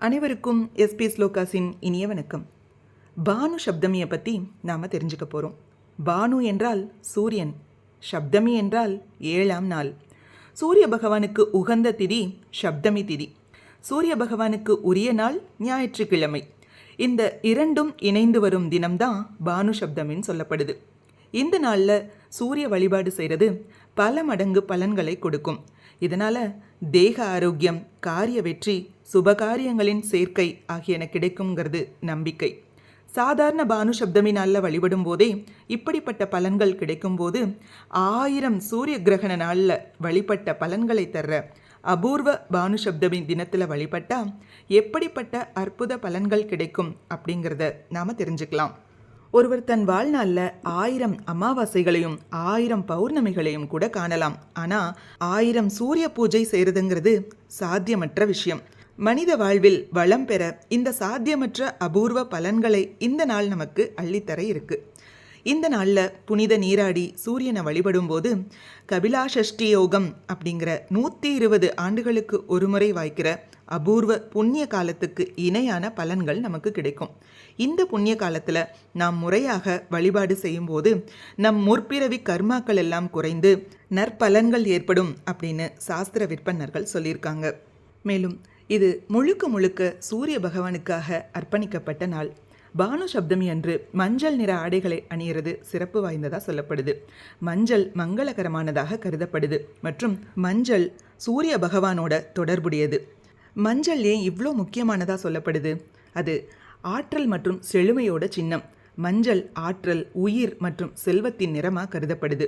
அனைவருக்கும் எஸ்பி ஸ்லோகாஸின் இனிய வணக்கம். பானு சப்தமியை பற்றி நாம் தெரிஞ்சுக்க போகிறோம். பானு என்றால் சூரியன், சப்தமி என்றால் 7ஆம் நாள். சூரிய பகவானுக்கு உகந்த திதி சப்தமி திதி. சூரிய பகவானுக்கு உரிய நாள் ஞாயிற்றுக்கிழமை. இந்த இரண்டும் இணைந்து வரும் தினம்தான் பானு சப்தமின்னு சொல்லப்படுது. இந்த நாளில் சூரிய வழிபாடு செய்கிறது பல மடங்கு பலன்களை கொடுக்கும். இதனால் தேக ஆரோக்கியம், காரிய வெற்றி, சுபகாரியங்களின் சேர்க்கை ஆகியன கிடைக்குங்கிறது நம்பிக்கை. சாதாரண பானு சப்தமி நாளில் வழிபடும் போதே இப்படிப்பட்ட பலன்கள் கிடைக்கும்போது 1000 சூரிய கிரகண நாளில் வழிபட்ட பலன்களை தர்ற அபூர்வ பானு சப்தமி தினத்தில் வழிபட்டால் எப்படிப்பட்ட அற்புத பலன்கள் கிடைக்கும் அப்படிங்கிறத நாம் தெரிஞ்சுக்கலாம். ஒருவர் தன் வாழ்நாளில் 1000 அமாவாசைகளையும் 1000 பௌர்ணமிகளையும் கூட காணலாம். ஆனால் 1000 சூரிய பூஜை செய்கிறதுங்கிறது சாத்தியமற்ற விஷயம். மனித வாழ்வில் வளம் பெற இந்த சாத்தியமற்ற அபூர்வ பலன்களை இந்த நாள் நமக்கு அள்ளித்தர இருக்கு. இந்த நாளில் புனித நீராடி சூரியனை வழிபடும் போது கபிலாஷஷ்டி யோகம் அப்படிங்கிற 120 ஆண்டுகளுக்கு ஒருமுறை வாய்க்கிற அபூர்வ புண்ணிய காலத்துக்கு இணையான பலன்கள் நமக்கு கிடைக்கும். இந்த புண்ணிய காலத்தில் நாம் முறையாக வழிபாடு செய்யும்போது நம் முற்பிறவி கர்மாக்கள் எல்லாம் குறைந்து நற்பலன்கள் ஏற்படும் அப்படின்னு சாஸ்திர விற்பனர்கள் சொல்லியிருக்காங்க. மேலும் இது முழுக்க முழுக்க சூரிய பகவானுக்காக அர்ப்பணிக்கப்பட்ட நாள். பானு சப்தமி அன்று மஞ்சள் நிற ஆடைகளை அணியிறது சிறப்பு வாய்ந்ததாக சொல்லப்படுது. மஞ்சள் மங்களகரமானதாக கருதப்படுது மற்றும் மஞ்சள் சூரிய பகவானோட தொடர்புடையது. மஞ்சள் ஏன் இவ்வளோ முக்கியமானதாக சொல்லப்படுது? அது ஆற்றல் மற்றும் செழுமையோட சின்னம். மஞ்சள் ஆற்றல், உயிர் மற்றும் செல்வத்தின் நிறமாக கருதப்படுது.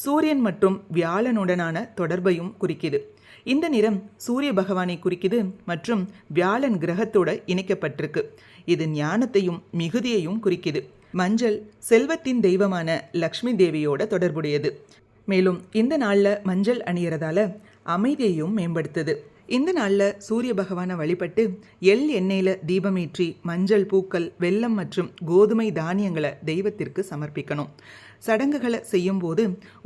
சூரியன் மற்றும் வியாழனுடனான தொடர்பையும் குறிக்குது. இந்த நிறம் சூரிய பகவானை குறிக்குது மற்றும் வியாழன் கிரகத்தோட இணைக்கப்பட்டிருக்கு. இது ஞானத்தையும் மிகுதியையும் குறிக்குது. மஞ்சள் செல்வத்தின் தெய்வமான லக்ஷ்மி தேவியோட தொடர்புடையது. மேலும் இந்த நாளில் மஞ்சள் அணியறதால அமைதியையும் மேம்படுத்துது. இந்த நாளில் சூரிய பகவானை வழிபட்டு எண்ணெயில் தீபமேற்றி மஞ்சள் பூக்கள், வெல்லம் மற்றும் கோதுமை தானியங்களை தெய்வத்திற்கு சமர்ப்பிக்கணும். சடங்குகளை செய்யும்போது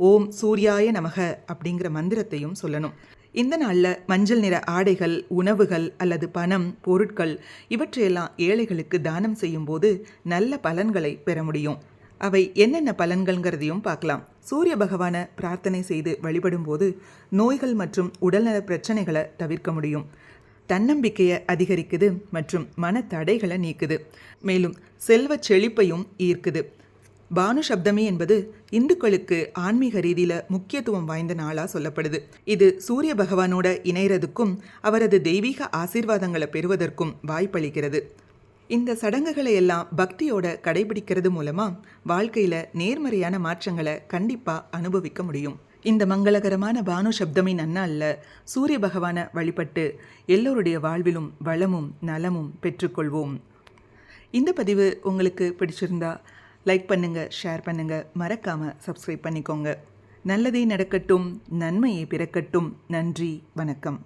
ஓம் சூர்யாய நமக அப்படிங்கிற மந்திரத்தையும் சொல்லணும். இந்த நாளில் மஞ்சள் நிற ஆடைகள், உணவுகள் அல்லது பணம், பொருட்கள் இவற்றையெல்லாம் ஏழைகளுக்கு தானம் செய்யும்போது நல்ல பலன்களை பெற முடியும். அவை என்னென்ன பலன்கள்ங்கிறதையும் பார்க்கலாம். சூரிய பகவானை பிரார்த்தனை செய்து வழிபடும் போது நோய்கள் மற்றும் உடல்நல பிரச்சனைகளை தவிர்க்க முடியும். தன்னம்பிக்கையை அதிகரிக்குது மற்றும் மன தடைகளை நீக்குது. மேலும் செல்வ செழிப்பையும் ஈர்க்குது. பானு சப்தமி என்பது இந்துக்களுக்கு ஆன்மீக ரீதியில் முக்கியத்துவம் வாய்ந்த நாளாக சொல்லப்படுது. இது சூரிய பகவானோட இணையறதுக்கும் அவரது தெய்வீக ஆசீர்வாதங்களை பெறுவதற்கும் வாய்ப்பளிக்கிறது. இந்த சடங்குகளை எல்லாம் பக்தியோட கடைபிடிக்கிறது மூலமாக வாழ்க்கையில் நேர்மறையான மாற்றங்களை கண்டிப்பாக அனுபவிக்க முடியும். இந்த மங்களகரமான பானு சப்தமி நன்னாளில் சூரிய பகவானை வழிபட்டு எல்லோருடைய வாழ்விலும் வளமும் நலமும் பெற்றுக்கொள்வோம். இந்த பதிவு உங்களுக்கு பிடிச்சிருந்தா லைக் பண்ணுங்கள், ஷேர் பண்ணுங்கள், மறக்காமல் சப்ஸ்கிரைப் பண்ணிக்கோங்க. நல்லதே நடக்கட்டும், நன்மையே பிறக்கட்டும். நன்றி, வணக்கம்.